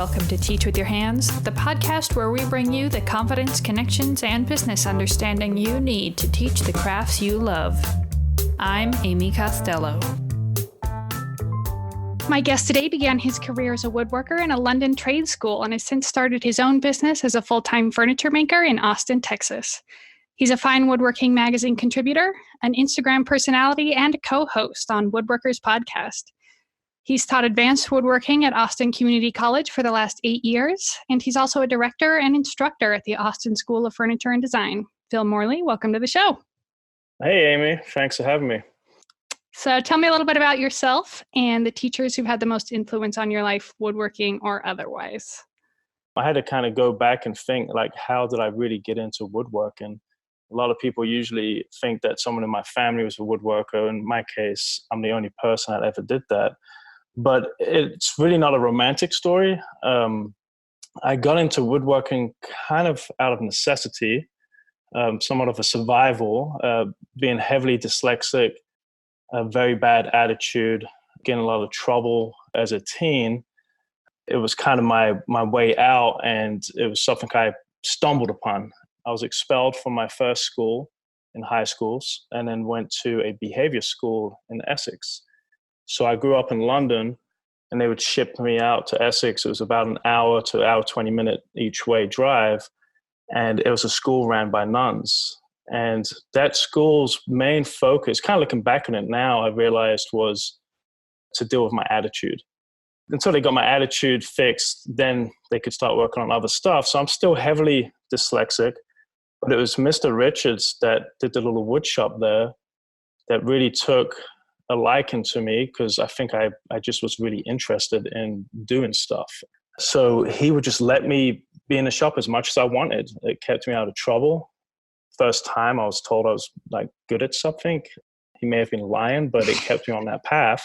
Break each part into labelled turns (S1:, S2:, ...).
S1: welcome to Teach with Your Hands, the podcast where we bring you the confidence, connections, and business understanding you need to teach the crafts you love. I'm Amy Costello. My guest today began his career as a woodworker in a London trade school and has since started his own business as a full-time furniture maker in Austin, Texas. He's a Fine Woodworking magazine contributor, an Instagram personality, and a co-host on Woodworkers podcast. He's taught advanced woodworking at Austin Community College for the last 8 years, and he's also a director and instructor at the Austin School of Furniture and Design. Phil Morley, welcome to the show.
S2: Hey, Amy. Thanks for having me.
S1: So tell me a little bit about yourself and the teachers who've had the most influence on your life, woodworking or otherwise.
S2: I had to kind of go back and think, how did I really get into woodworking? A lot of people usually think that someone in my family was a woodworker. In my case, I'm the only person that ever did that. But it's really not a romantic story. I got into woodworking kind of out of necessity, somewhat of a survival, being heavily dyslexic, a very bad attitude, getting a lot of trouble as a teen. It was kind of my way out, and it was something I stumbled upon. I was expelled from my first school in high schools and then went to a behavior school in Essex. So I grew up in London, and they would ship me out to Essex. It was about an hour to hour 20-minute each way drive. And it was a school ran by nuns. And that school's main focus, kind of looking back on it now, I realized was to deal with my attitude. Until they got my attitude fixed, then they could start working on other stuff. So I'm still heavily dyslexic, but it was Mr. Richards that did the little wood shop there that really took a liking to me, because I think I just was really interested in doing stuff. So he would just let me be in the shop as much as I wanted. It kept me out of trouble. First time I was told I was good at something. He may have been lying, but it kept me on that path.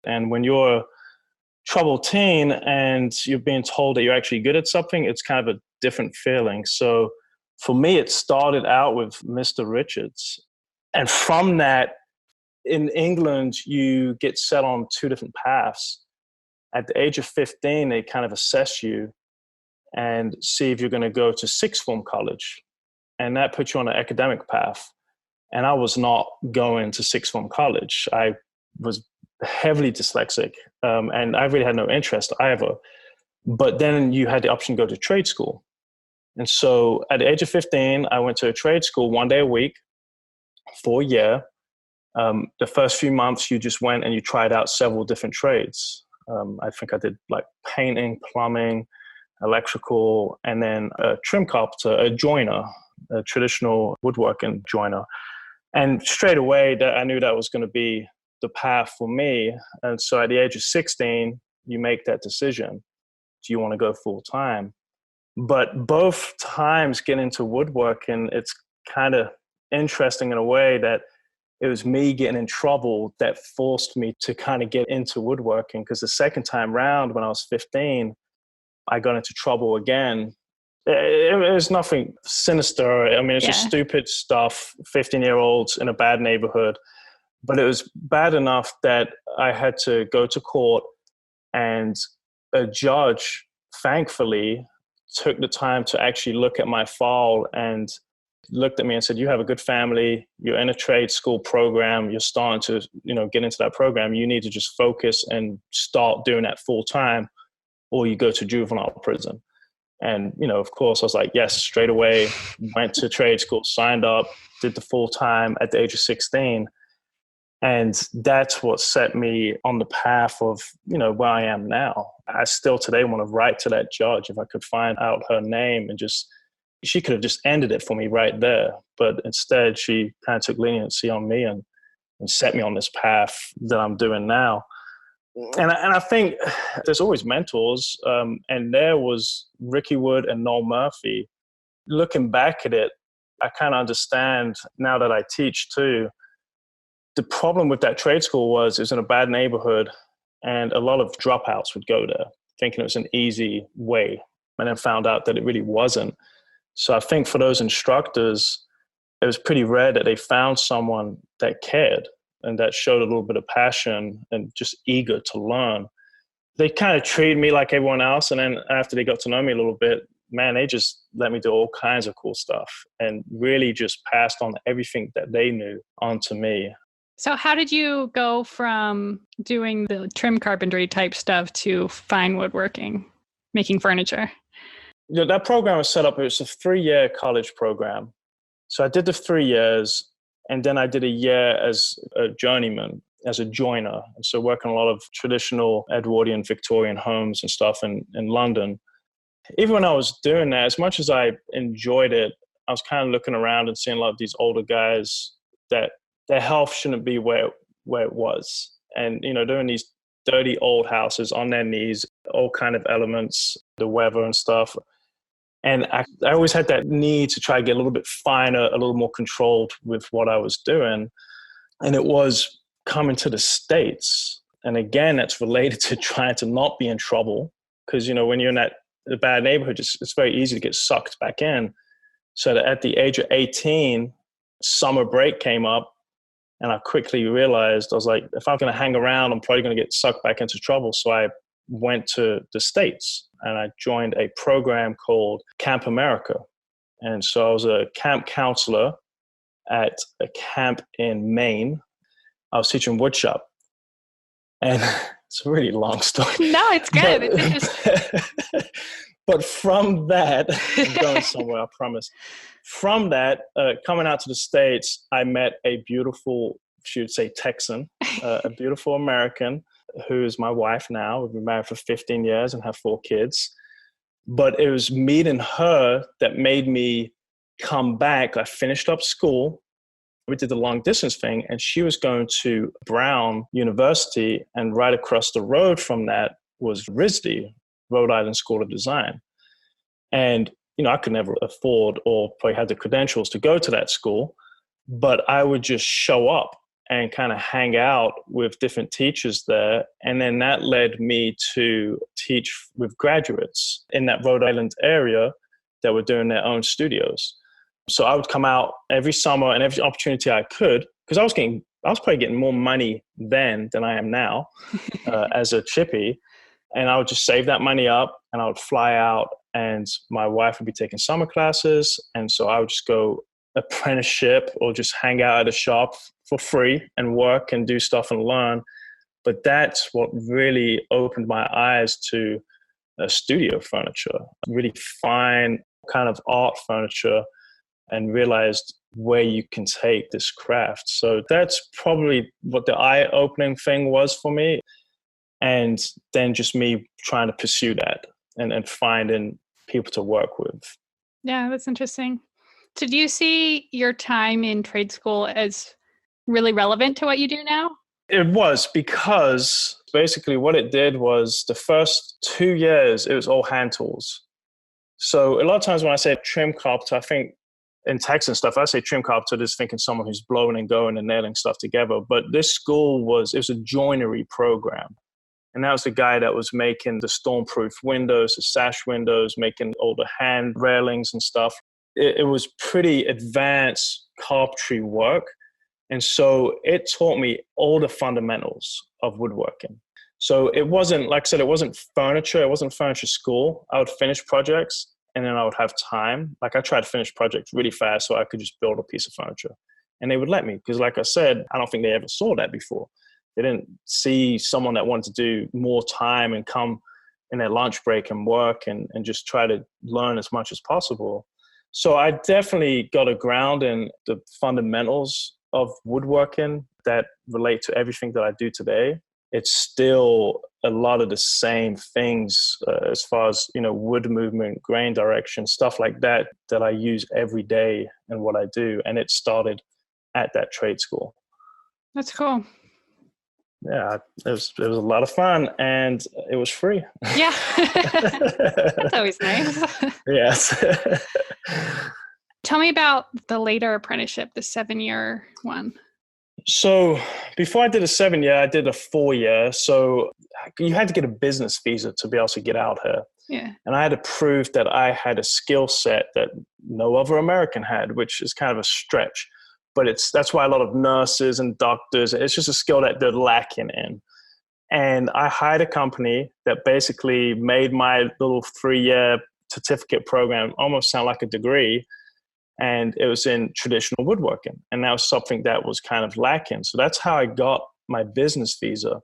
S2: And when you're a troubled teen and you're being told that you're actually good at something, it's kind of a different feeling. So for me, it started out with Mr. Richards. And from that, in England, you get set on two different paths. At the age of 15, they kind of assess you and see if you're going to go to sixth form college. And that puts you on an academic path. And I was not going to sixth form college. I was heavily dyslexic, and I really had no interest either. But then you had the option to go to trade school. And so at the age of 15, I went to a trade school 1 day a week for a year. The first few months, you just went and you tried out several different trades. I think I did painting, plumbing, electrical, and then a trim carpenter, a joiner, a traditional woodworking joiner. And straight away, I knew that was going to be the path for me. And so at the age of 16, you make that decision. Do you want to go full time? But both times getting into woodworking, it's kind of interesting in a way that it was me getting in trouble that forced me to kind of get into woodworking, because the second time round when I was 15, I got into trouble again. It was nothing sinister. I mean, it's just stupid stuff, 15-year-olds in a bad neighborhood. But it was bad enough that I had to go to court, and a judge, thankfully, took the time to actually look at my file and looked at me and said, you have a good family, you're in a trade school program, you're starting to, get into that program. You need to just focus and start doing that full time, or you go to juvenile prison. And, of course I was like, yes, straight away, went to trade school, signed up, did the full time at the age of 16. And that's what set me on the path of, where I am now. I still today want to write to that judge if I could find out her name, and she could have just ended it for me right there. But instead, she kind of took leniency on me and set me on this path that I'm doing now. And I think there's always mentors. And there was Ricky Wood and Noel Murphy. Looking back at it, I kind of understand now that I teach too. The problem with that trade school was it was in a bad neighborhood, and a lot of dropouts would go there thinking it was an easy way, and then found out that it really wasn't. So I think for those instructors, it was pretty rare that they found someone that cared and that showed a little bit of passion and just eager to learn. they kind of treated me like everyone else. And then after they got to know me a little bit, man, they just let me do all kinds of cool stuff and really just passed on everything that they knew onto me.
S1: So how did you go from doing the trim carpentry type stuff to fine woodworking, making furniture?
S2: That program was set up, it was a 3-year college program. So I did the 3 years, and then I did a year as a journeyman, as a joiner. And so working a lot of traditional Edwardian Victorian homes and stuff in London. Even when I was doing that, as much as I enjoyed it, I was kind of looking around and seeing a lot of these older guys that their health shouldn't be where it was. And, they're in these dirty old houses on their knees, all kind of elements, the weather and stuff. And I always had that need to try to get a little bit finer, a little more controlled with what I was doing. And it was coming to the States. And again, that's related to trying to not be in trouble. Because, when you're in that bad neighborhood, it's very easy to get sucked back in. So that at the age of 18, summer break came up. And I quickly realized, I was like, if I'm going to hang around, I'm probably going to get sucked back into trouble. So I went to the States and I joined a program called Camp America. And so I was a camp counselor at a camp in Maine. I was teaching woodshop. And it's a really long story.
S1: No, it's good. It's interesting.
S2: But from that, I'm going somewhere, I promise. From that, coming out to the States, I met a beautiful, she would say Texan, a beautiful American who is my wife now. We've been married for 15 years and have 4 kids. But it was meeting her that made me come back. I finished up school. We did the long distance thing, and she was going to Brown University, and right across the road from that was RISD, Rhode Island School of Design. And, I could never afford or probably had the credentials to go to that school, but I would just show up and kind of hang out with different teachers there. And then that led me to teach with graduates in that Rhode Island area that were doing their own studios. So I would come out every summer and every opportunity I could, because I was probably getting more money then than I am now as a chippy. And I would just save that money up and I would fly out, and my wife would be taking summer classes. And so I would just go apprenticeship or just hang out at a shop for free and work and do stuff and learn. But that's what really opened my eyes to studio furniture, really fine kind of art furniture, and realized where you can take this craft. So that's probably what the eye-opening thing was for me. And then just me trying to pursue that and finding people to work with.
S1: Yeah, that's interesting. So do you see your time in trade school as really relevant to what you do now?
S2: It was, because basically what it did was the first 2 years, it was all hand tools. So a lot of times when I say trim carpenter, I think in Texas stuff, I say trim carpenter, just thinking someone who's blowing and going and nailing stuff together. But this school it was a joinery program. And that was the guy that was making the stormproof windows, the sash windows, making all the hand railings and stuff. It was pretty advanced carpentry work. And so it taught me all the fundamentals of woodworking. So it wasn't, like I said, it wasn't furniture. It wasn't furniture school. I would finish projects and then I would have time. Like I tried to finish projects really fast so I could just build a piece of furniture. And they would let me, because like I said, I don't think they ever saw that before. They didn't see someone that wanted to do more time and come in their lunch break and work and just try to learn as much as possible. So I definitely got a ground in the fundamentals of woodworking that relate to everything that I do today. It's still a lot of the same things as far as, wood movement, grain direction, stuff like that I use every day in what I do. And it started at that trade school.
S1: That's cool.
S2: Yeah, it was a lot of fun, and it was free.
S1: Yeah, that's always nice.
S2: Yes.
S1: Tell me about the later apprenticeship, the 7-year one.
S2: So before I did a 7-year, I did a 4-year. So you had to get a business visa to be able to get out here.
S1: Yeah.
S2: And I had to prove that I had a skill set that no other American had, which is kind of a stretch. But that's why a lot of nurses and doctors, it's just a skill that they're lacking in. And I hired a company that basically made my little 3-year certificate program almost sound like a degree. And it was in traditional woodworking. And that was something that was kind of lacking. So that's how I got my business visa.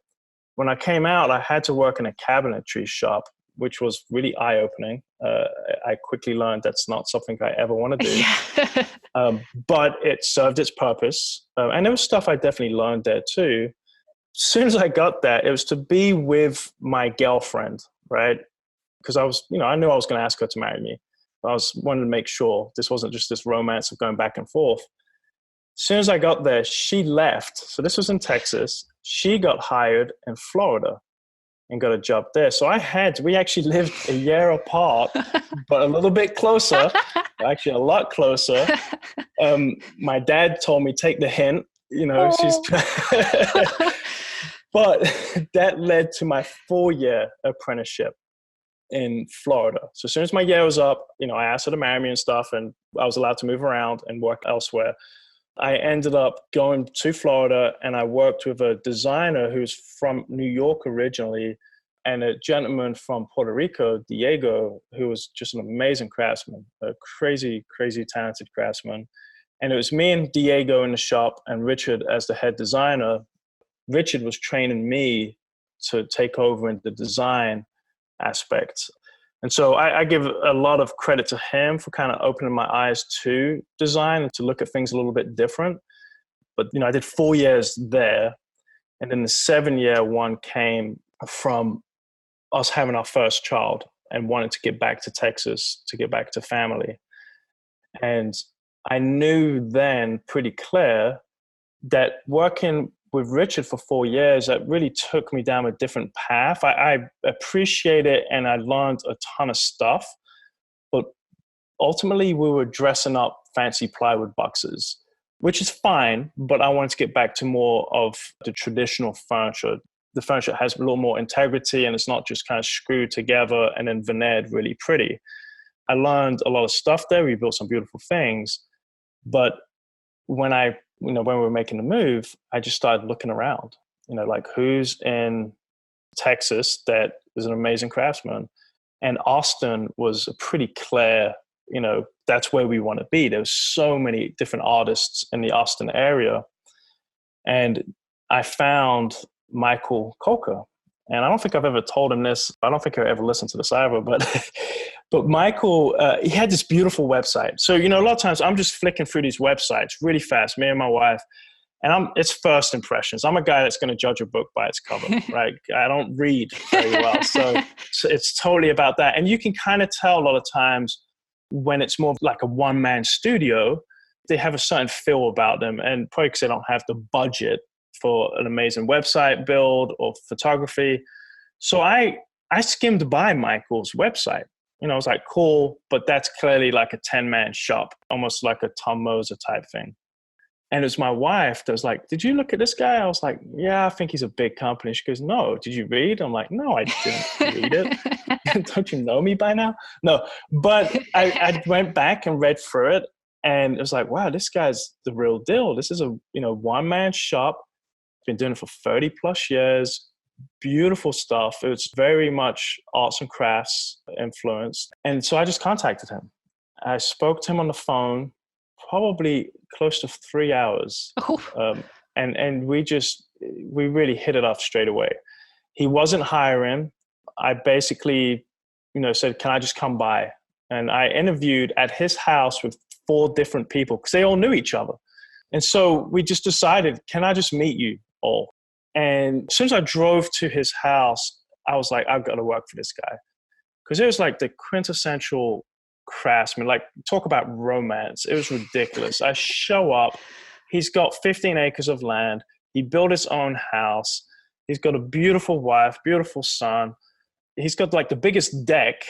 S2: When I came out, I had to work in a cabinetry shop, which was really eye-opening. I quickly learned that's not something I ever want to do. Yeah. But it served its purpose. And there was stuff I definitely learned there too. As soon as I got that, it was to be with my girlfriend, right? Because I knew I was going to ask her to marry me. I wanted to make sure this wasn't just this romance of going back and forth. As soon as I got there, she left. So this was in Texas. She got hired in Florida and got a job there. So we actually lived a year apart, but a little bit closer, actually a lot closer. My dad told me, take the hint, but that led to my 4-year apprenticeship in Florida. So as soon as my year was up, I asked her to marry me and stuff, and I was allowed to move around and work elsewhere. I ended up going to Florida, and I worked with a designer who's from New York originally, and a gentleman from Puerto Rico, Diego, who was just an amazing craftsman, a crazy, crazy talented craftsman. And it was me and Diego in the shop and Richard as the head designer. Richard was training me to take over in the design aspects. And so I give a lot of credit to him for kind of opening my eyes to design and to look at things a little bit different. But, I did 4 years there. And then the 7-year one came from us having our first child and wanting to get back to Texas, to get back to family. And I knew then pretty clear that working with Richard for 4 years, that really took me down a different path. I appreciate it and I learned a ton of stuff, but ultimately we were dressing up fancy plywood boxes, which is fine, but I wanted to get back to more of the traditional furniture. The furniture has a little more integrity and it's not just kind of screwed together and then veneered really pretty. I learned a lot of stuff there. We built some beautiful things, but when we were making the move, I just started looking around, like who's in Texas that is an amazing craftsman. And Austin was a pretty clear, that's where we want to be. There's so many different artists in the Austin area. And I found Michael Coker. And I don't think I've ever told him this. I don't think I ever listened to this either, but Michael, he had this beautiful website. So, a lot of times I'm just flicking through these websites really fast, me and my wife, and it's first impressions. I'm a guy that's going to judge a book by its cover, right? I don't read very well. So it's totally about that. And you can kind of tell a lot of times when it's more like a one-man studio, they have a certain feel about them. And probably because they don't have the budget for an amazing website build or photography. So I skimmed by Michael's website. I was like, cool, but that's clearly like a 10-man shop, almost like a Tom Moser type thing. And it was my wife that was like, did you look at this guy? I was like, yeah, I think he's a big company. She goes, no, did you read? I'm like, no, I didn't read it. Don't you know me by now? No, but I went back and read through it. And it was like, wow, this guy's the real deal. This is a one-man shop. Been doing it for 30 plus years. Beautiful stuff. It was very much arts and crafts influenced. And so I just contacted him. I spoke to him on the phone, probably close to 3 hours. Oh. And we really hit it off straight away. He wasn't hiring. I basically, said, can I just come by? And I interviewed at his house with 4 different people because they all knew each other. And so we just decided, can I just meet you all? And as soon as I drove to his house, I was like, I've got to work for this guy. Because it was like the quintessential craftsman, like talk about romance. It was ridiculous. I show up, he's got 15 acres of land. He built his own house. He's got a beautiful wife, beautiful son. He's got like the biggest deck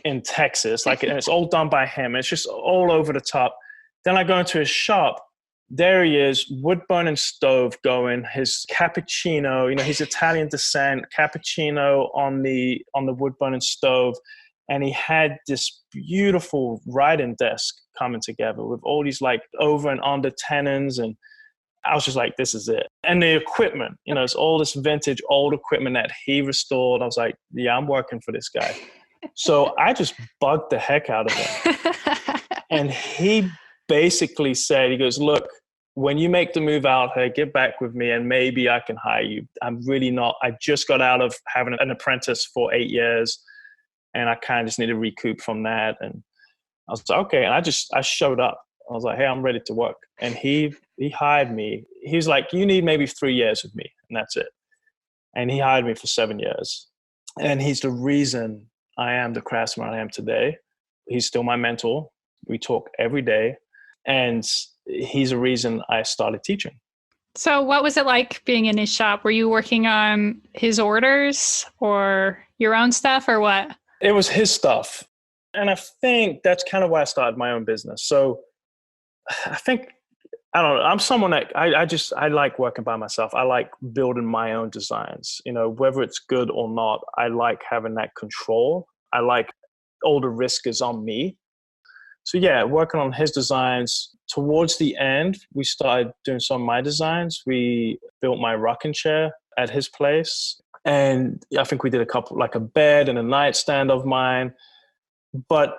S2: in Texas, and it's all done by him. It's just all over the top. Then I go into his shop. There he is, wood burning stove going, his cappuccino, he's Italian descent, cappuccino on the wood burning stove. And he had this beautiful writing desk coming together with all these like over and under tenons. And I was just like, this is it. And the equipment, it's all this vintage old equipment that he restored. I was like, yeah, I'm working for this guy. So I just bugged the heck out of him. And he basically said, he goes, look, when you make the move out here, get back with me and maybe I can hire you. I'm really not, I just got out of having an apprentice for 8 years and I kind of just need to recoup from that. And I was like, okay. And I showed up. I was like, hey, I'm ready to work. And he hired me. He was like, you need maybe 3 years with me and that's it. And he hired me for 7 years. And he's the reason I am the craftsman I am today. He's still my mentor. We talk every day. And he's the reason I started teaching.
S1: So what was it like being in his shop? Were you working on his orders or your own stuff or what?
S2: It was his stuff. And I think that's kind of why I started my own business. So I don't know, I'm someone that I like working by myself. I like building my own designs, whether it's good or not. I like having that control. I like all the risk is on me. So yeah, working on his designs. Towards the end, we started doing some of my designs. We built my rocking chair at his place. And I think we did a couple, like a bed and a nightstand of mine. But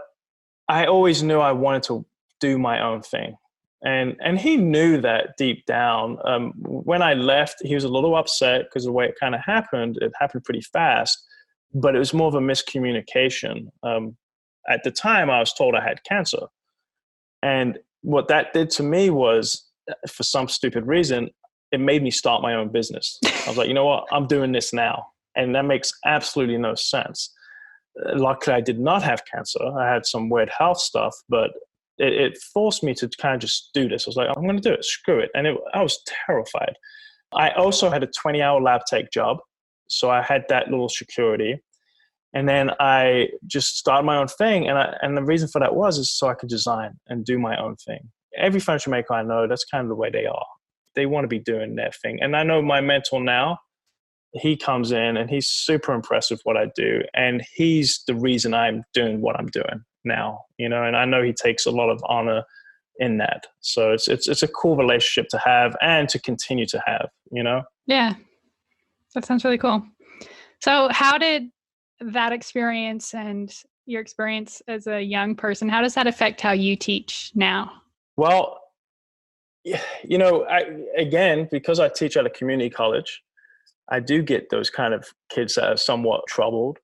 S2: I always knew I wanted to do my own thing. And he knew that deep down. When I left, he was a little upset because the way it kind of happened, it happened pretty fast, but it was more of a miscommunication. At the time, I was told I had cancer. And what that did to me was, for some stupid reason, it made me start my own business. I was like, you know what? I'm doing this now. And that makes absolutely no sense. Luckily, I did not have cancer. I had some weird health stuff, but it forced me to kind of just do this. I was like, I'm going to do it. Screw it. And I was terrified. I also had a 20-hour lab tech job. So I had that little security. And then I just started my own thing. And the reason for that is so I could design and do my own thing. Every furniture maker I know, that's kind of the way they are. They want to be doing their thing. And I know my mentor now, he comes in and he's super impressed with what I do. And he's the reason I'm doing what I'm doing now, and I know he takes a lot of honor in that. So it's a cool relationship to have and to continue to have,
S1: Yeah, that sounds really cool. So how did that experience and your experience as a young person, how does that affect how you teach now?
S2: Well, again, because I teach at a community college, I do get those kind of kids that are somewhat troubled.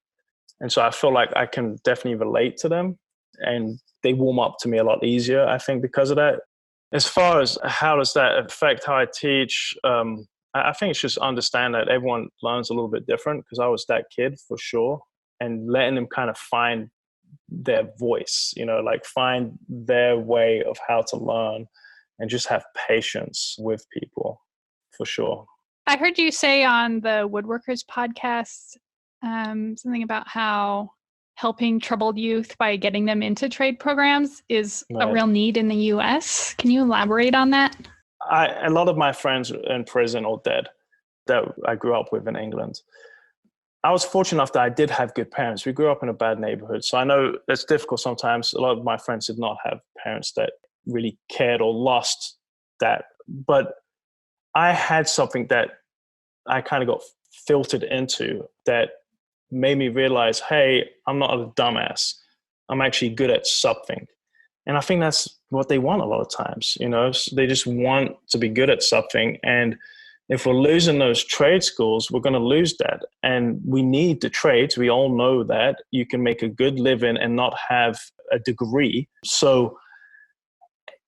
S2: And so I feel like I can definitely relate to them and they warm up to me a lot easier, I think, because of that. As far as how does that affect how I teach, I think it's just understand that everyone learns a little bit different, because I was that kid for sure, and letting them kind of find their voice, like find their way of how to learn and just have patience with people for sure.
S1: I heard you say on the Woodworkers podcast something about how helping troubled youth by getting them into trade programs is a real need in the US. Can you elaborate on that?
S2: A lot of my friends in prison or dead that I grew up with in England. I was fortunate enough that I did have good parents. We grew up in a bad neighborhood. So I know it's difficult sometimes. A lot of my friends did not have parents that really cared or lost that. But I had something that I kind of got filtered into that made me realize, hey, I'm not a dumbass. I'm actually good at something. And I think that's what they want a lot of times, So they just want to be good at something. And if we're losing those trade schools, we're going to lose that. And we need the trades. We all know that you can make a good living and not have a degree. So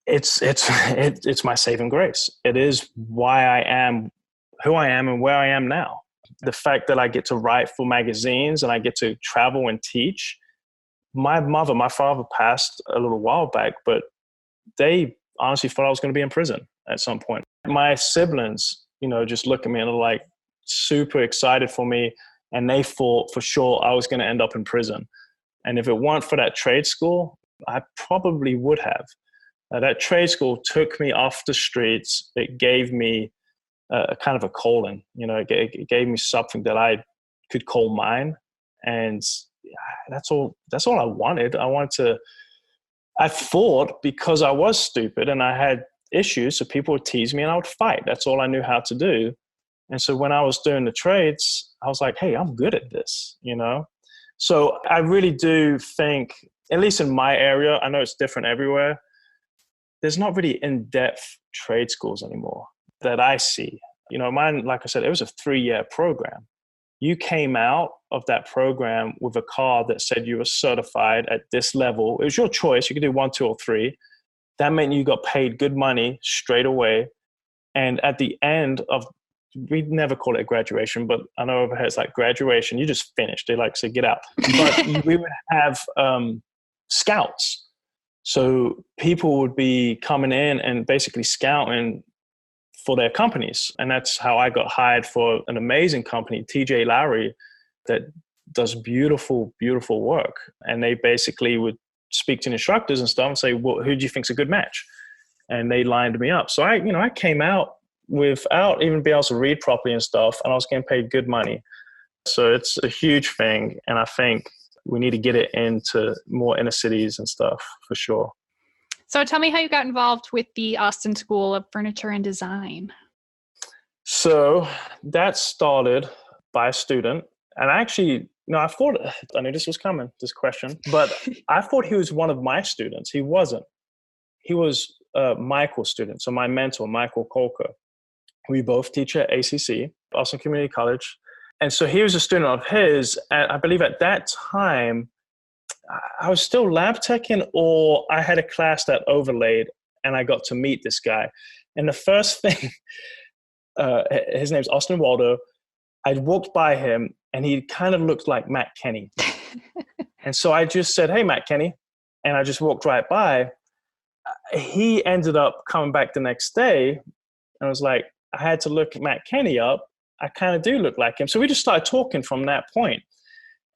S2: it's my saving grace. It is why I am who I am and where I am now. The fact that I get to write for magazines and I get to travel and teach. My father passed a little while back, but they honestly thought I was going to be in prison at some point. My siblings, just look at me and are like super excited for me. And they thought for sure I was going to end up in prison. And if it weren't for that trade school, I probably would have. That trade school took me off the streets. It gave me a kind of a calling, it gave me something that I could call mine. And that's all I wanted. I thought, because I was stupid and I had issues. So people would tease me and I would fight. That's all I knew how to do. And so when I was doing the trades, I was like, hey, I'm good at this, you know? So I really do think, at least in my area, I know it's different everywhere, there's not really in-depth trade schools anymore that I see. You know, mine, like I said, it was a 3-year program. You came out of that program with a card that said you were certified at this level. It was your choice. You could do 1, 2, or 3. That meant you got paid good money straight away. And at the end of, we never call it graduation, but I know over here it's like graduation. You just finished. They like say, get out. But we would have scouts. So people would be coming in and basically scouting for their companies. And that's how I got hired for an amazing company, TJ Lowry, that does beautiful, beautiful work. And they basically would speak to instructors and stuff and say, well, who do you think's a good match? And they lined me up. So I came out without even being able to read properly and stuff, and I was getting paid good money. So it's a huge thing. And I think we need to get it into more inner cities and stuff for sure.
S1: So tell me how you got involved with the Austin School of Furniture and Design.
S2: So that started by a student. And actually, I knew this was coming, this question, but I thought he was one of my students. He wasn't. He was Michael's student. So my mentor, Michael Kolker. We both teach at ACC, Austin Community College. And so he was a student of his. And I believe at that time, I was still lab teching, or I had a class that overlaid and I got to meet this guy. And the first thing, his name's Austin Waldo. I walked by him and he kind of looked like Matt Kenny. And so I just said, hey, Matt Kenny. And I just walked right by. He ended up coming back the next day. And I was like, I had to look Matt Kenny up. I kind of do look like him. So we just started talking from that point.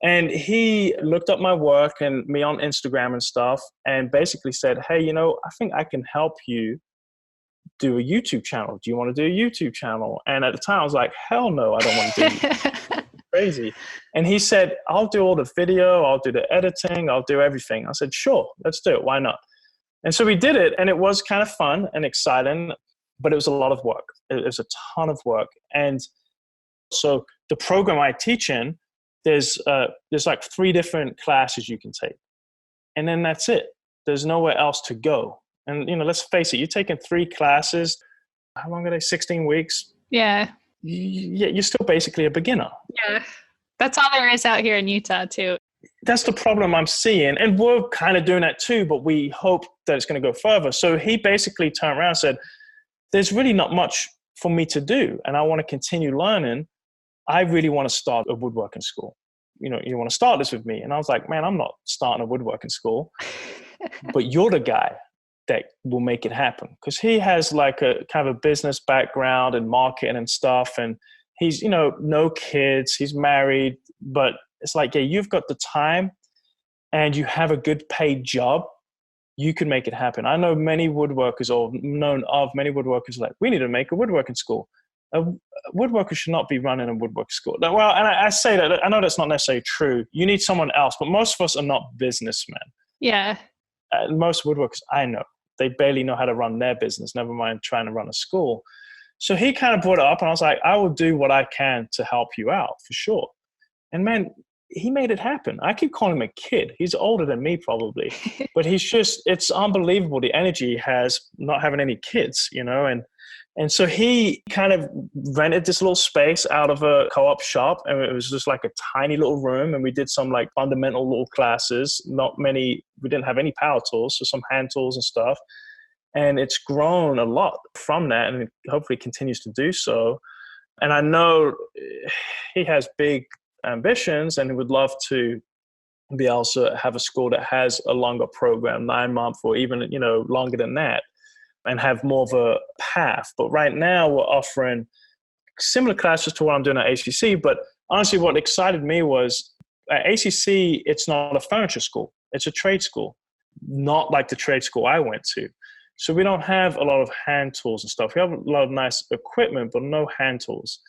S2: And he looked up my work and me on Instagram and stuff and basically said, hey, I think I can help you do a YouTube channel. Do you want to do a YouTube channel? And at the time I was like, hell no, I don't want to do it. Crazy. And he said, I'll do all the video. I'll do the editing. I'll do everything. I said, sure, let's do it. Why not? And so we did it, and it was kind of fun and exciting, but it was a lot of work. It was a ton of work. And so the program I teach in, there's like 3 different classes you can take. And then that's it. There's nowhere else to go. And, let's face it, you're taking 3 classes. How long are they? 16 weeks?
S1: Yeah.
S2: You're still basically a beginner.
S1: Yeah. That's all there is out here in Utah, too.
S2: That's the problem I'm seeing. And we're kind of doing that too, but we hope that it's going to go further. So he basically turned around and said, there's really not much for me to do, and I want to continue learning. I really want to start a woodworking school. You want to start this with me? And I was like, man, I'm not starting a woodworking school, but you're the guy that will make it happen. Because he has like a kind of a business background and marketing and stuff. And he's, no kids, he's married, but it's like, yeah, you've got the time and you have a good paid job. You can make it happen. I know many woodworkers, or known of many woodworkers, like, we need to make a woodworking school. A woodworker should not be running a woodworking school. Well, and I say that, I know that's not necessarily true. You need someone else, but most of us are not businessmen.
S1: Yeah.
S2: Most woodworkers I know, they barely know how to run their business, never mind trying to run a school. So he kind of brought it up, and I was like, I will do what I can to help you out, for sure. And man, he made it happen. I keep calling him a kid. He's older than me probably, but it's unbelievable the energy he has not having any kids, and so he kind of rented this little space out of a co-op shop, and it was just like a tiny little room, and we did some like fundamental little classes. We didn't have any power tools, so some hand tools and stuff. And it's grown a lot from that, and it hopefully continues to do so. And I know he has big ambitions, and he would love to be able to have a school that has a longer program, 9 months or even, longer than that, and have more of a path. But right now we're offering similar classes to what I'm doing at ACC. But honestly, what excited me was at ACC, it's not a furniture school. It's a trade school, not like the trade school I went to. So we don't have a lot of hand tools and stuff. We have a lot of nice equipment, but no hand tools.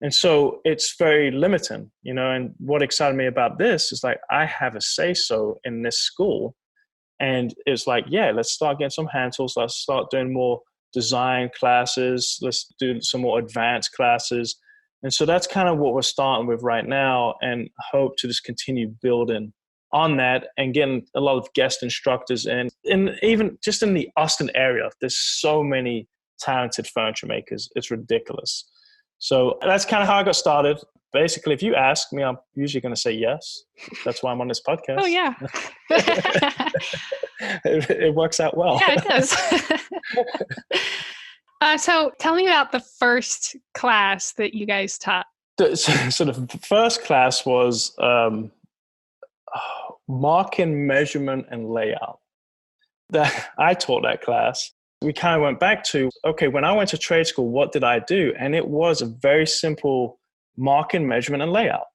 S2: And so it's very limiting, and what excited me about this is like, I have a say-so in this school. And it's like, yeah, let's start getting some hand tools. Let's start doing more design classes. Let's do some more advanced classes. And so that's kind of what we're starting with right now, and hope to just continue building on that and getting a lot of guest instructors in. And even just in the Austin area, there's so many talented furniture makers. It's ridiculous. So that's kind of how I got started. Basically, if you ask me, I'm usually going to say yes. That's why I'm on this podcast.
S1: Oh, yeah.
S2: It works out well.
S1: Yeah, it does. So tell me about the first class that you guys taught.
S2: So the first class was marking, measurement, and layout. That I taught that class. We kind of went back to, okay, when I went to trade school, what did I do? And it was a very simple marking, measurement, and layout.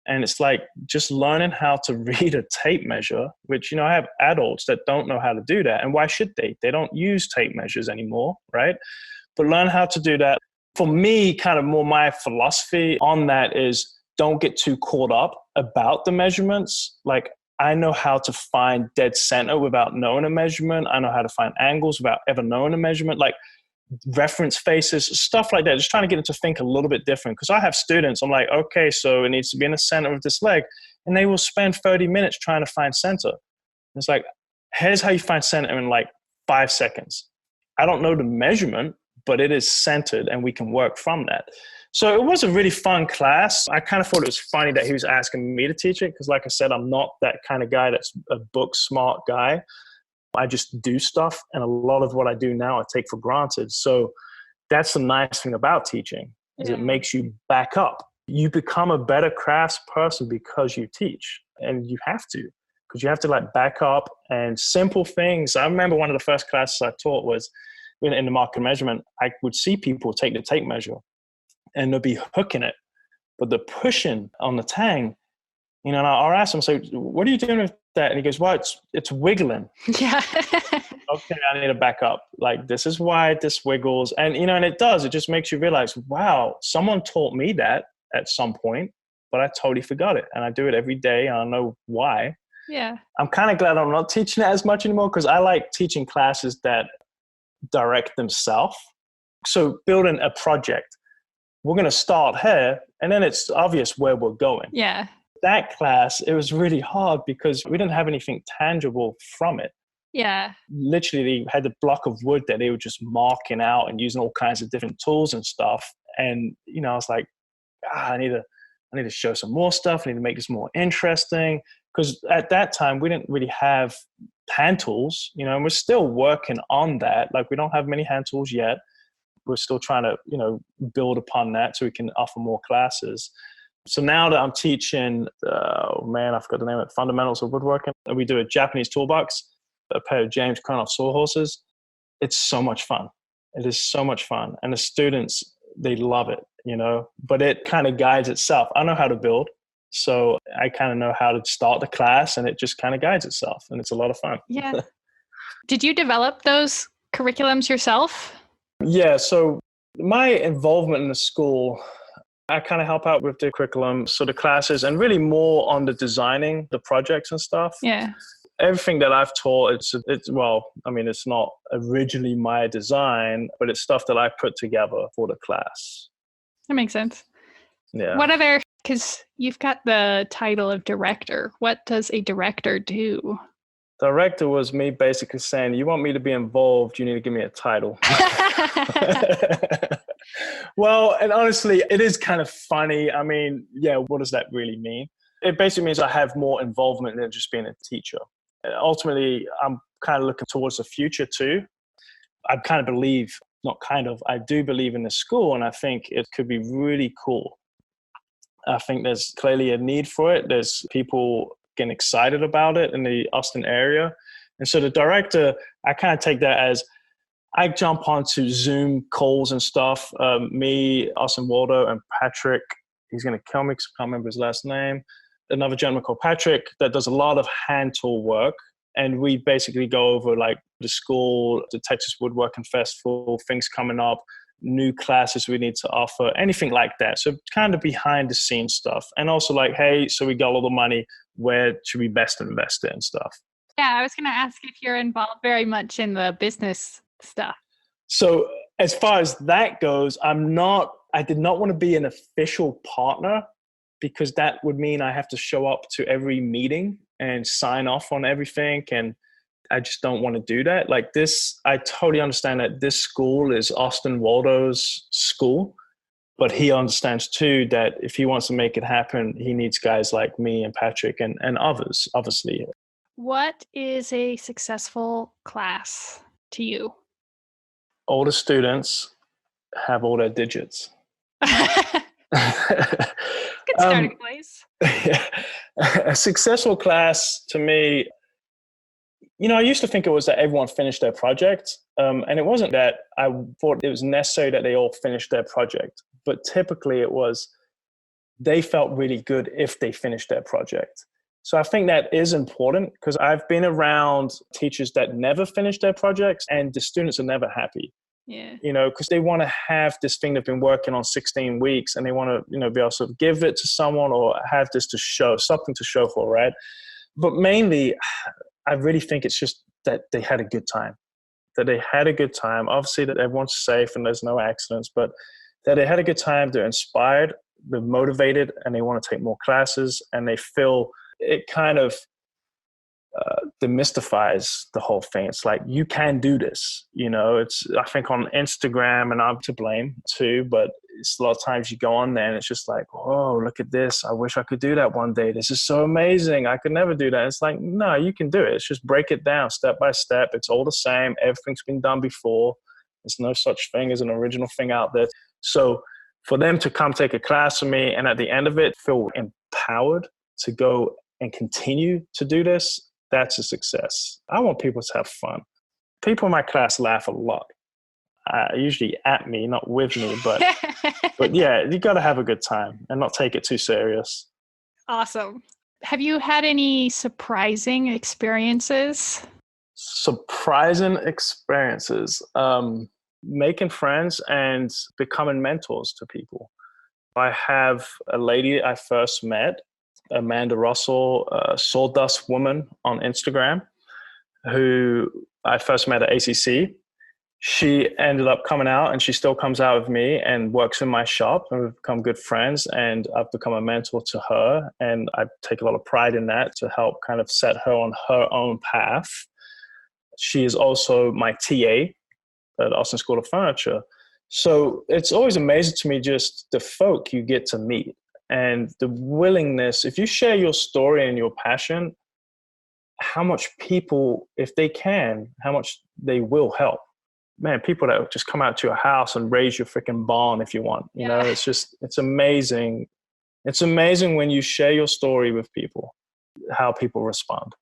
S2: And it's like just learning how to read a tape measure, which, I have adults that don't know how to do that. And why should they? They don't use tape measures anymore, right? But learn how to do that. For me, kind of more my philosophy on that is don't get too caught up about the measurements. Like, I know how to find dead center without knowing a measurement. I know how to find angles without ever knowing a measurement, like reference faces, stuff like that. Just trying to get them to think a little bit different. Because I have students, I'm like, okay, so it needs to be in the center of this leg. And they will spend 30 minutes trying to find center. It's like, here's how you find center in like 5 seconds. I don't know the measurement, but it is centered and we can work from that. So it was a really fun class. I kind of thought it was funny that he was asking me to teach it because, like I said, I'm not that kind of guy that's a book smart guy. I just do stuff, and a lot of what I do now I take for granted. So that's the nice thing about teaching is it makes you back up. You become a better crafts person because you teach, and you have to, because you have to like back up and simple things. I remember one of the first classes I taught was in the market measurement. I would see people take the tape measure and they'll be hooking it, but the pushing on the tang, and I'll ask him, so what are you doing with that? And he goes, well, it's wiggling.
S1: Yeah.
S2: Okay, I need to back up. Like, this is why this wiggles. And, and it does. It just makes you realize, wow, someone taught me that at some point, but I totally forgot it. And I do it every day. And I don't know why.
S1: Yeah.
S2: I'm kind of glad I'm not teaching it as much anymore because I like teaching classes that direct themselves. So building a project, we're going to start here, and then it's obvious where we're going.
S1: Yeah.
S2: That class, it was really hard because we didn't have anything tangible from it.
S1: Yeah.
S2: Literally, they had a block of wood that they were just marking out and using all kinds of different tools and stuff. And, I was like, I need to show some more stuff. I need to make this more interesting. Because at that time, we didn't really have hand tools, and we're still working on that. Like, we don't have many hand tools yet. We're still trying to, build upon that so we can offer more classes. So now that I'm teaching, I forgot the name of it, Fundamentals of Woodworking, and we do a Japanese toolbox, a pair of James Krenov sawhorses. It's so much fun. It is so much fun. And the students, they love it, but it kind of guides itself. I know how to build. So I kind of know how to start the class, and it just kind of guides itself, and it's a lot of fun.
S1: Yeah. Did you develop those curriculums yourself?
S2: Yeah. So my involvement in the school, I kind of help out with the curriculum, so the classes, and really more on the designing the projects and stuff.
S1: Yeah.
S2: Everything that I've taught, it's not originally my design, but it's stuff that I put together for the class.
S1: That makes sense.
S2: Yeah.
S1: Because you've got the title of director. What does a director do?
S2: Director was me basically saying, you want me to be involved, you need to give me a title. Well, and honestly, it is kind of funny. I mean, what does that really mean? It basically means I have more involvement than just being a teacher. Ultimately, I'm kind of looking towards the future too. I do believe in the school, and I think it could be really cool. I think there's clearly a need for it. There's people getting excited about it in the Austin area. And so the director, I kind of take that as I jump onto Zoom calls and stuff. Me, Austin Waldo, and Patrick, he's going to kill me because I can't remember his last name. Another gentleman called Patrick that does a lot of hand tool work. And we basically go over like the school, the Texas Woodworking Festival, things coming up, new classes we need to offer, anything like that. So kind of behind the scenes stuff. And also like, hey, so we got all the money, where should we best invest it and stuff?
S1: Yeah, I was going to ask if you're involved very much in the business stuff.
S2: So as far as that goes, I did not want to be an official partner because that would mean I have to show up to every meeting and sign off on everything. And I just don't want to do that. Like this, I totally understand that this school is Austin Waldo's school, but he understands too that if he wants to make it happen, he needs guys like me and Patrick and others, obviously.
S1: What is a successful class to you?
S2: All the students have all their digits.
S1: Good starting place.
S2: Yeah. A successful class to me, I used to think it was that everyone finished their project. And it wasn't that I thought it was necessary that they all finished their project. But typically it was they felt really good if they finished their project. So I think that is important because I've been around teachers that never finish their projects and the students are never happy.
S1: Yeah.
S2: Because they want to have this thing they've been working on 16 weeks and they want to, be able to give it to someone or have this to show, something to show for, right? But mainly, I really think it's just that they had a good time. Obviously that everyone's safe and there's no accidents, but that they had a good time, they're inspired, they're motivated, and they want to take more classes, and they feel it kind of demystifies the whole thing. It's like, you can do this, I think on Instagram, and I'm to blame too, but it's a lot of times you go on there and it's just like, oh, look at this. I wish I could do that one day. This is so amazing. I could never do that. It's like, no, you can do it. It's just break it down step by step. It's all the same. Everything's been done before. There's no such thing as an original thing out there. So for them to come take a class with me and at the end of it feel empowered to go and continue to do this, that's a success. I want people to have fun. People in my class laugh a lot. Usually at me, not with me, but yeah, you got to have a good time and not take it too serious.
S1: Awesome. Have you had any surprising experiences?
S2: Surprising experiences. Making friends and becoming mentors to people. I have a lady I first met, Amanda Russell, Sawdust Woman on Instagram, who I first met at ACC. She ended up coming out and she still comes out with me and works in my shop, and we've become good friends, and I've become a mentor to her, and I take a lot of pride in that to help kind of set her on her own path. She is also my TA at Austin School of Furniture. So it's always amazing to me just the folk you get to meet and the willingness. If you share your story and your passion, how much people, if they can, how much they will help. Man, people that just come out to your house and raise your freaking barn if you want. It's amazing. It's amazing when you share your story with people, how people respond.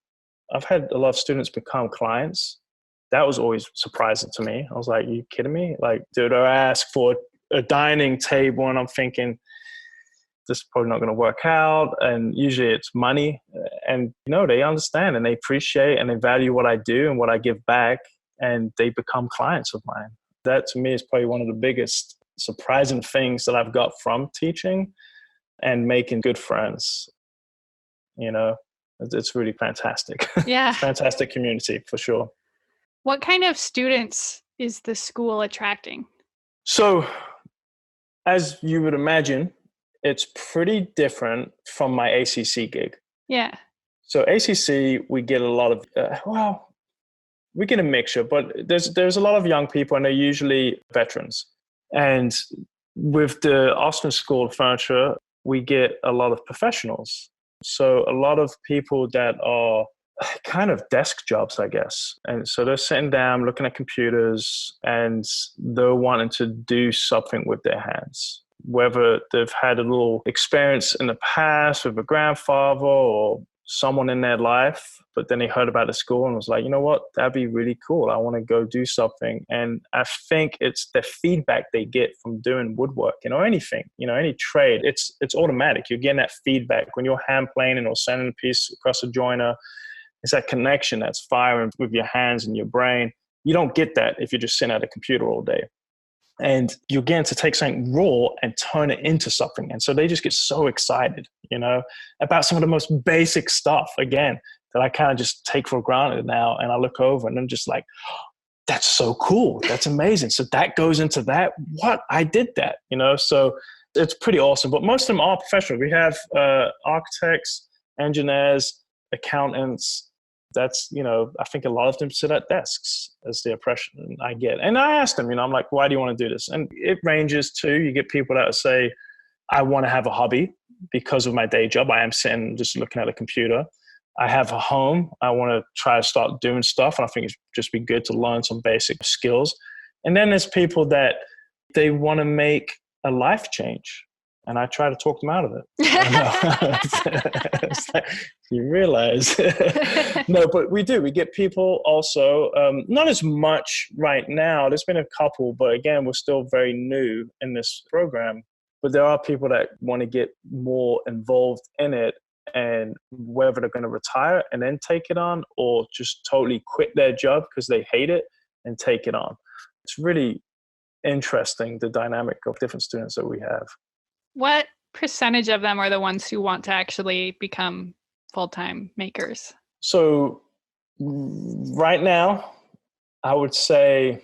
S2: I've had a lot of students become clients. That was always surprising to me. I was like, you kidding me? Like, dude, I ask for a dining table and I'm thinking, this is probably not going to work out. And usually it's money. And, they understand and they appreciate and they value what I do and what I give back. And they become clients of mine. That to me is probably one of the biggest surprising things that I've got from teaching and making good friends. It's really fantastic.
S1: Yeah.
S2: Fantastic community for sure.
S1: What kind of students is the school attracting?
S2: So, as you would imagine, it's pretty different from my ACC gig.
S1: Yeah.
S2: So ACC, we get a lot of, we get a mixture, but there's a lot of young people and they're usually veterans. And with the Austin School of Furniture, we get a lot of professionals. So a lot of people that are kind of desk jobs, I guess. And so they're sitting down, looking at computers, and they're wanting to do something with their hands. Whether they've had a little experience in the past with a grandfather or someone in their life, but then they heard about the school and was like, you know what, that'd be really cool. I want to go do something. And I think it's the feedback they get from doing woodworking or anything, any trade. It's automatic. You're getting that feedback when you're hand planing or sending a piece across a joiner. It's that connection that's firing with your hands and your brain. You don't get that if you're just sitting at a computer all day. And you're getting to take something raw and turn it into something. And so they just get so excited, about some of the most basic stuff, again, that I kind of just take for granted now. And I look over and I'm just like, that's so cool. That's amazing. So that goes into that. What? I did that, so it's pretty awesome. But most of them are professional. We have architects, engineers, accountants. That's, I think a lot of them sit at desks as the impression I get. And I ask them, I'm like, why do you want to do this? And it ranges to, you get people that say, I want to have a hobby because of my day job. I am sitting just looking at a computer. I have a home. I want to try to start doing stuff. And I think it'd just be good to learn some basic skills. And then there's people that they want to make a life change. And I try to talk them out of it. It's like, you realize. No, but we do. We get people also, not as much right now. There's been a couple, but again, we're still very new in this program. But there are people that want to get more involved in it, and whether they're going to retire and then take it on, or just totally quit their job because they hate it and take it on. It's really interesting, the dynamic of different students that we have.
S1: What percentage of them are the ones who want to actually become full-time makers?
S2: So right now, I would say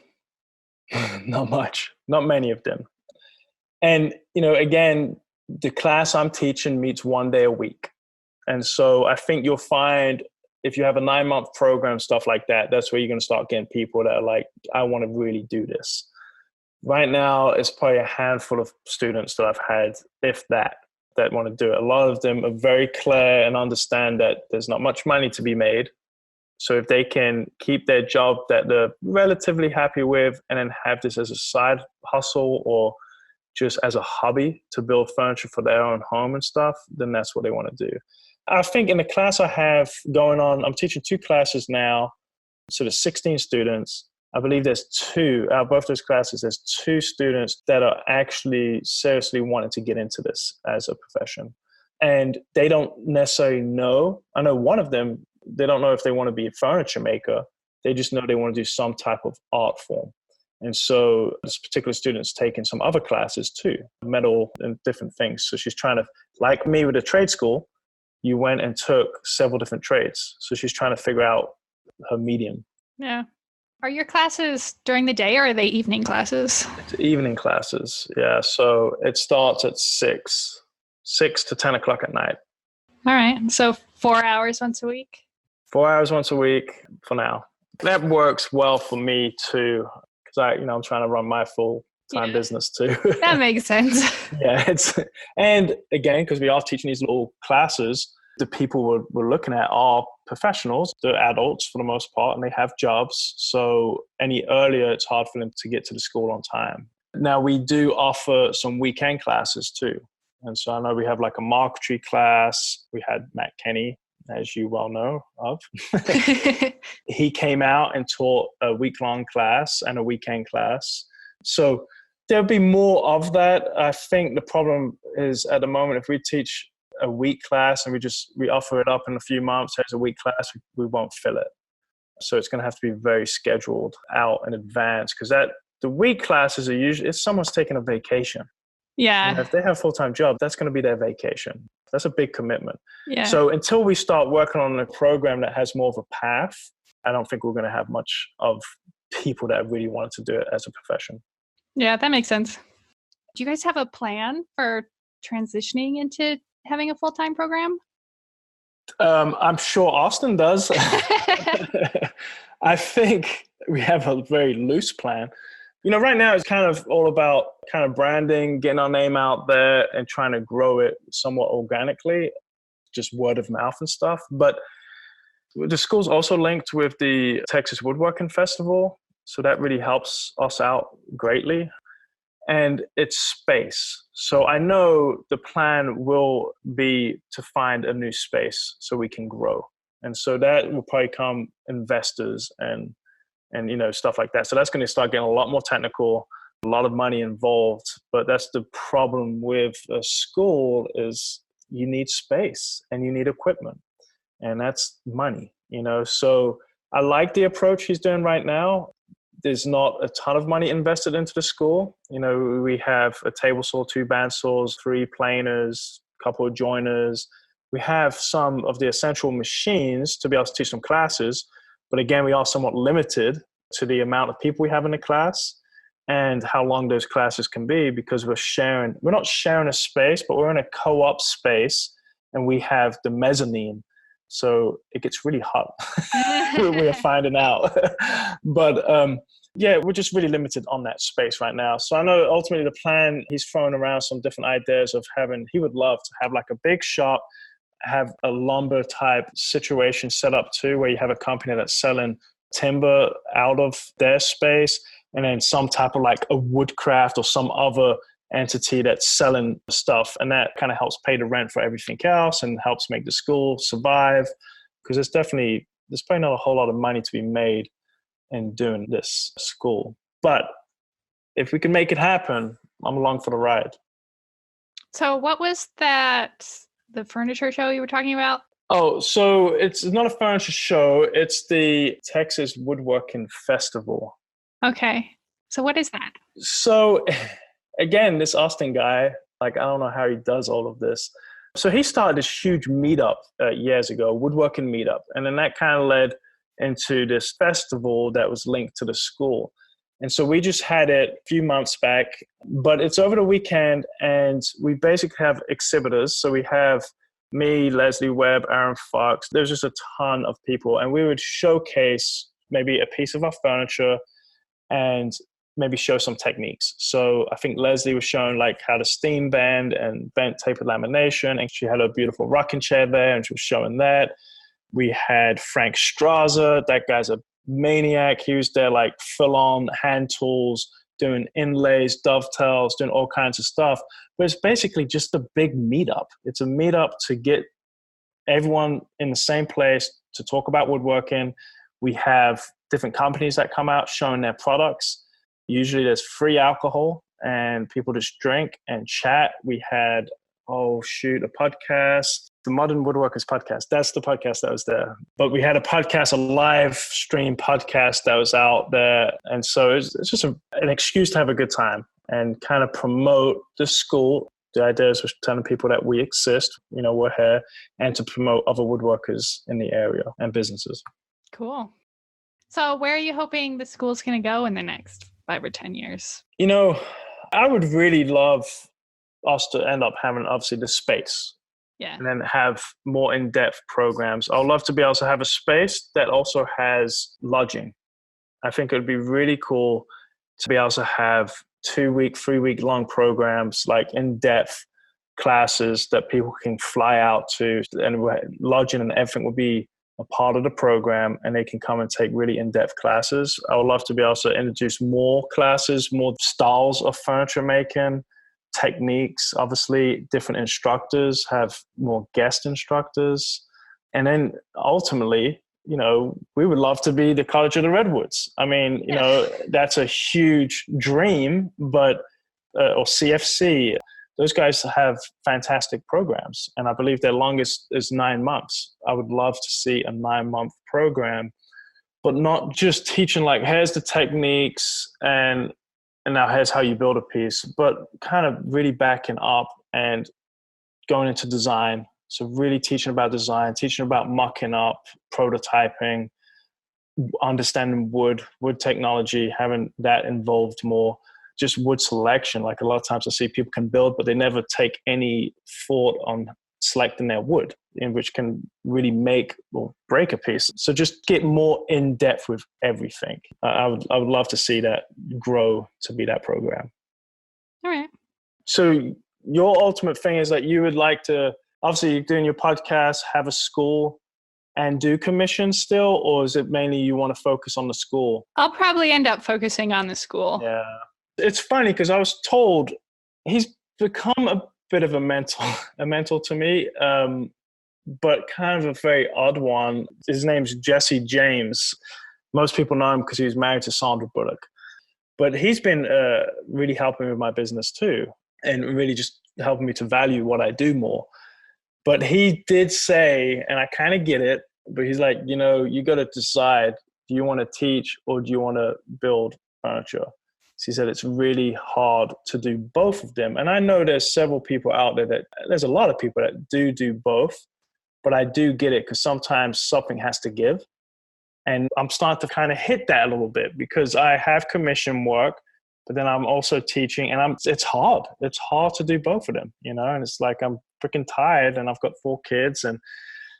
S2: not much, not many of them. And, again, the class I'm teaching meets 1 day a week. And so I think you'll find if you have a 9-month program, stuff like that, that's where you're going to start getting people that are like, I want to really do this. Right now, it's probably a handful of students that I've had, if that want to do it. A lot of them are very clear and understand that there's not much money to be made. So if they can keep their job that they're relatively happy with and then have this as a side hustle or just as a hobby to build furniture for their own home and stuff, then that's what they want to do. I think in the class I have going on, I'm teaching 2 classes now. So there's 16 students. I believe there's 2, out of both those classes, there's 2 students that are actually seriously wanting to get into this as a profession. And they don't necessarily know. I know one of them, they don't know if they want to be a furniture maker. They just know they want to do some type of art form. And so this particular student's taking some other classes too, metal and different things. So she's trying to, like me with a trade school, you went and took several different trades. So she's trying to figure out her medium.
S1: Yeah. Are your classes during the day or are they evening classes?
S2: It's evening classes, yeah. So it starts at 6 to 10 o'clock at night.
S1: All right. So 4 hours once a week?
S2: 4 hours once a week for now. That works well for me too, because I'm trying to run my full-time business too.
S1: That makes sense.
S2: Yeah, and again, because we are teaching these little classes, the people we're looking at are professionals. They're adults for the most part, and they have jobs. So any earlier, it's hard for them to get to the school on time. Now, we do offer some weekend classes too. And so I know we have like a marquetry class. We had Matt Kenny, as you well know of. He came out and taught a week-long class and a weekend class. So there'll be more of that. I think the problem is at the moment, if we teach a week class and we offer it up in a few months as a week class, we won't fill it. So it's going to have to be very scheduled out in advance, because the week classes are usually, if someone's taking a vacation.
S1: Yeah.
S2: If they have a full-time job, that's going to be their vacation. That's a big commitment.
S1: Yeah.
S2: So until we start working on a program that has more of a path, I don't think we're going to have much of people that really wanted to do it as a profession.
S1: Yeah, that makes sense. Do you guys have a plan for transitioning into having a full-time program?
S2: I'm sure Austin does. I think we have a very loose plan. Right now it's kind of all about kind of branding, getting our name out there and trying to grow it somewhat organically, just word of mouth and stuff. But the school's also linked with the Texas Woodworking Festival. So that really helps us out greatly. And it's space. So I know the plan will be to find a new space so we can grow. And so that will probably come investors and stuff like that. So that's going to start getting a lot more technical, a lot of money involved. But that's the problem with a school is you need space and you need equipment. And that's money, So I like the approach he's doing right now. There's not a ton of money invested into the school. We have a table saw, 2 bandsaws, 3 planers, a couple of joiners. We have some of the essential machines to be able to teach some classes. But again, we are somewhat limited to the amount of people we have in the class and how long those classes can be, because we're not sharing a space, but we're in a co-op space and we have the mezzanine. So it gets really hot. We're finding out. But yeah, we're just really limited on that space right now. So I know ultimately the plan, he's throwing around some different ideas of he would love to have like a big shop, have a lumber type situation set up too, where you have a company that's selling timber out of their space, and then some type of like a woodcraft or some other entity that's selling stuff. And that kind of helps pay the rent for everything else and helps make the school survive. Because there's probably not a whole lot of money to be made in doing this school. But if we can make it happen, I'm along for the ride.
S1: So what was that, the furniture show you were talking about?
S2: Oh, so it's not a furniture show. It's the Texas Woodworking Festival.
S1: Okay. So what is that?
S2: So again, this Austin guy, like, I don't know how he does all of this. So he started this huge meetup years ago, woodworking meetup. And then that kind of led into this festival that was linked to the school. And so we just had it a few months back, but it's over the weekend and we basically have exhibitors. So we have me, Leslie Webb, Aaron Fox. There's just a ton of people, and we would showcase maybe a piece of our furniture and maybe show some techniques. So I think Leslie was showing like how to steam bend and bent tapered lamination, and she had a beautiful rocking chair there and she was showing that. We had Frank Straza. That guy's a maniac. He was there like full on hand tools, doing inlays, dovetails, doing all kinds of stuff. But it's basically just a big meetup. It's a meetup to get everyone in the same place to talk about woodworking. We have different companies that come out showing their products. Usually there's free alcohol and people just drink and chat. We had, a podcast, the Modern Woodworkers podcast. That's the podcast that was there. But we had a live stream podcast that was out there. And so it's just an excuse to have a good time and kind of promote the school. The idea is we're telling people that we exist, we're here, and to promote other woodworkers in the area and businesses.
S1: Cool. So where are you hoping the school's going to go in the next 5 or 10 years?
S2: I would really love us to end up having obviously the space.
S1: Yeah.
S2: And then have more in-depth programs. I would love to be able to have a space that also has lodging. I think it would be really cool to be able to have 2-week, 3-week long programs, like in-depth classes that people can fly out to, and lodging and everything would be a part of the program, and they can come and take really in-depth classes. I would love to be able to introduce more classes, more styles of furniture making, techniques, obviously different instructors, have more guest instructors. And then ultimately, we would love to be the College of the Redwoods. I mean, that's a huge dream, but, or CFC, those guys have fantastic programs. And I believe their longest is 9 months. I would love to see a 9-month program, but not just teaching like, here's the techniques and now here's how you build a piece, but kind of really backing up and going into design. So really teaching about design, teaching about mucking up, prototyping, understanding wood technology, having that involved more, just wood selection. Like a lot of times I see people can build, but they never take any thought on selecting their wood, in which can really make or break a piece. So just get more in depth with everything. I would love to see that grow to be that program.
S1: All right.
S2: So your ultimate thing is that you would like to, obviously you're doing your podcast, have a school and do commissions still, or is it mainly you want to focus on the school?
S1: I'll probably end up focusing on the school.
S2: Yeah. It's funny because I was told he's become a bit of a mentor to me, but kind of a very odd one. His name's Jesse James. Most people know him because he was married to Sandra Bullock. But he's been really helping me with my business too, and really just helping me to value what I do more. But he did say, and I kind of get it, but he's like, you got to decide, do you want to teach or do you want to build furniture? So he said it's really hard to do both of them. And I know there's several people out there there's a lot of people that do both, but I do get it because sometimes something has to give. And I'm starting to kind of hit that a little bit because I have commission work, but then I'm also teaching, and it's hard. It's hard to do both of them, and it's like I'm freaking tired and I've got 4 kids. And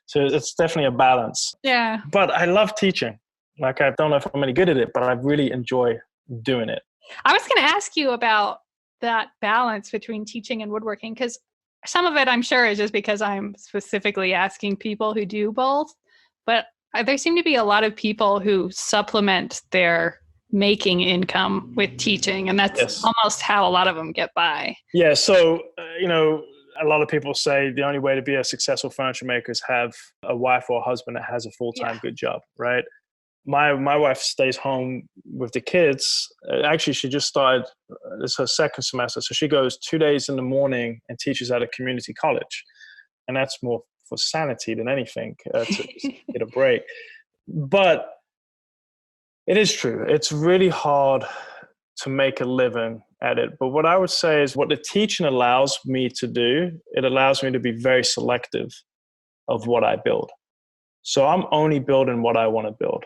S2: so it's definitely a balance.
S1: Yeah.
S2: But I love teaching. Like, I don't know if I'm any good at it, but I really enjoy doing it.
S1: I was going to ask you about that balance between teaching and woodworking, because some of it I'm sure is just because I'm specifically asking people who do both. But there seem to be a lot of people who supplement their making income with teaching, and that's almost how a lot of them get by.
S2: Yeah. So, a lot of people say the only way to be a successful furniture maker is have a wife or a husband that has a full-time good job, right? My wife stays home with the kids. Actually, she just started, it's her second semester. So she goes 2 days in the morning and teaches at a community college. And that's more for sanity than anything, to get a break. But it is true. It's really hard to make a living at it. But what I would say is what the teaching allows me to do, it allows me to be very selective of what I build. So I'm only building what I want to build.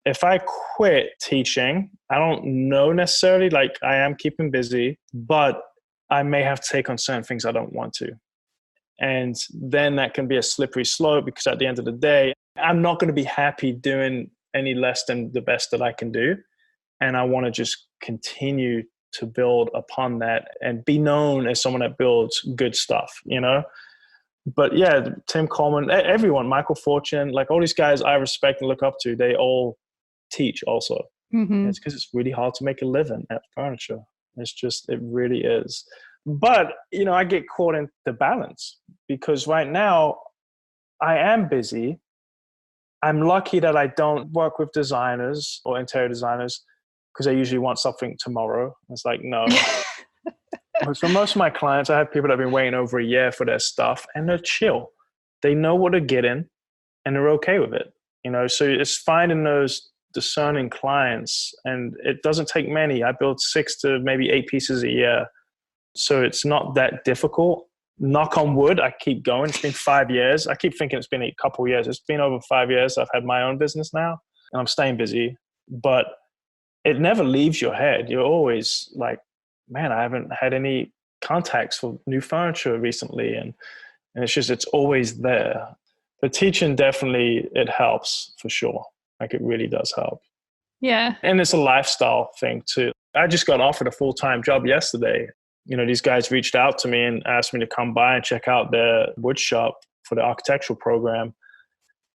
S2: If I quit teaching, I don't know necessarily, like I am keeping busy, but I may have to take on certain things I don't want to. And then that can be a slippery slope because at the end of the day, I'm not going to be happy doing any less than the best that I can do. And I want to just continue to build upon that and be known as someone that builds good stuff, But yeah, Tim Coleman, everyone, Michael Fortune, like all these guys I respect and look up to, they all teach also. Mm-hmm. It's because it's really hard to make a living at furniture. It really is. But, I get caught in the balance because right now I am busy. I'm lucky that I don't work with designers or interior designers because they usually want something tomorrow. It's like, no. For most of my clients, I have people that have been waiting over a year for their stuff and they're chill. They know what they're getting and they're okay with it. So it's finding those discerning clients, and it doesn't take many. I build 6 to maybe 8 pieces a year. So it's not that difficult. Knock on wood, I keep going. It's been 5 years. I keep thinking it's been a couple years. It's been over 5 years. I've had my own business now and I'm staying busy, but it never leaves your head. You're always like, man, I haven't had any contacts for new furniture recently. And it's always there. The teaching definitely, it helps for sure. Like it really does help.
S1: Yeah.
S2: And it's a lifestyle thing too. I just got offered a full-time job yesterday. These guys reached out to me and asked me to come by and check out their wood shop for the architectural program.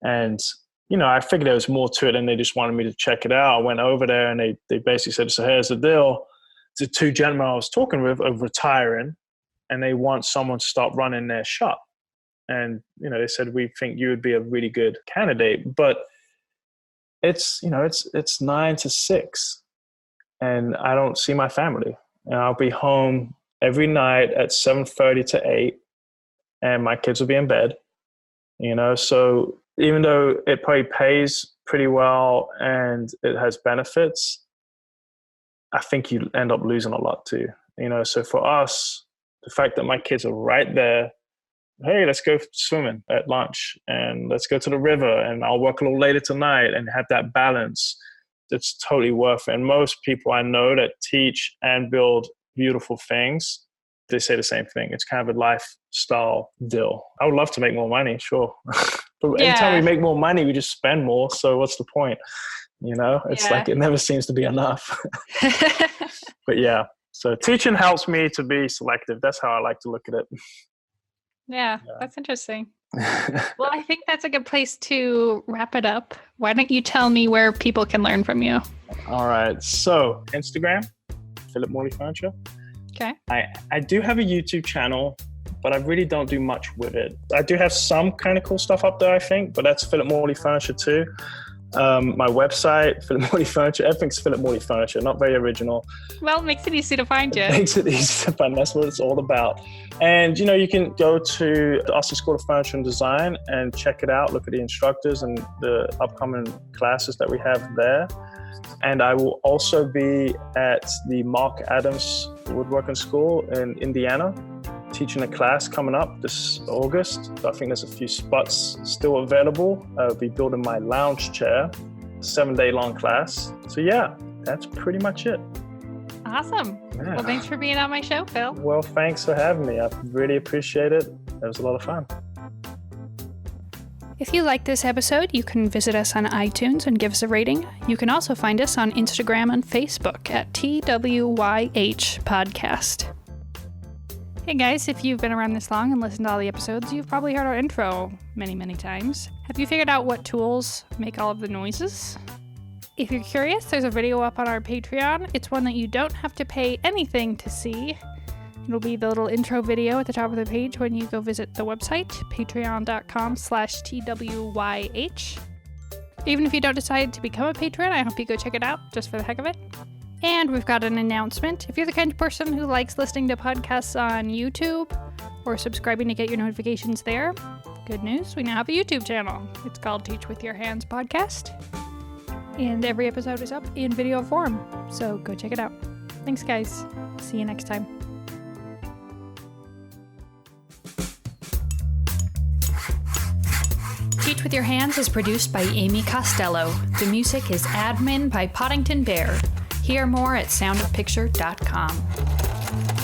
S2: And, I figured there was more to it and they just wanted me to check it out. I went over there and they basically said, so here's the deal. The 2 gentlemen I was talking with are retiring and they want someone to start running their shop. And, they said, we think you would be a really good candidate, but it's 9 to 6 and I don't see my family. And I'll be home every night at 7:30 to 8 and my kids will be in bed, So even though it probably pays pretty well and it has benefits, I think you end up losing a lot too. So for us, the fact that my kids are right there, hey, let's go swimming at lunch and let's go to the river and I'll work a little later tonight and have that balance. It's totally worth it. And most people I know that teach and build beautiful things, they say the same thing. It's kind of a lifestyle deal. I would love to make more money, sure. But anytime we make more money, we just spend more. So what's the point? It's like it never seems to be enough. But yeah, so teaching helps me to be selective. That's how I like to look at it.
S1: Yeah, that's interesting. Well, I think that's a good place to wrap it up. Why don't you tell me where people can learn from you?
S2: All right. So Instagram, Philip Morley Furniture.
S1: Okay.
S2: I do have a YouTube channel, but I really don't do much with it. I do have some kind of cool stuff up there, I think, but that's Philip Morley Furniture too. My website, Philip Morley Furniture, everything's Philip Morley Furniture, not very original.
S1: Well, it makes it easy to find you.
S2: It makes it easy to find. That's what it's all about. And, you can go to the Austin School of Furniture and Design and check it out, look at the instructors and the upcoming classes that we have there. And I will also be at the Mark Adams Woodworking School in Indiana, teaching a class coming up this August. I think there's a few spots still available. I'll be building my lounge chair. 7-day long class. So yeah, that's pretty much it.
S1: Awesome.
S2: Yeah.
S1: Well, thanks for being on my show, Phil.
S2: Well, thanks for having me. I really appreciate it. It was a lot of fun.
S1: If you like this episode, you can visit us on iTunes and give us a rating. You can also find us on Instagram and Facebook at TWYH Podcast. Hey guys, if you've been around this long and listened to all the episodes, you've probably heard our intro many, many times. Have you figured out what tools make all of the noises? If you're curious, there's a video up on our Patreon. It's one that you don't have to pay anything to see. It'll be the little intro video at the top of the page when you go visit the website, patreon.com/TWYH. Even if you don't decide to become a patron, I hope you go check it out just for the heck of it. And we've got an announcement. If you're the kind of person who likes listening to podcasts on YouTube or subscribing to get your notifications there, good news, we now have a YouTube channel. It's called Teach With Your Hands Podcast. And every episode is up in video form, so go check it out. Thanks, guys. See you next time. Teach With Your Hands is produced by Amy Costello. The music is Admin by Poddington Bear. Hear more at soundofpicture.com.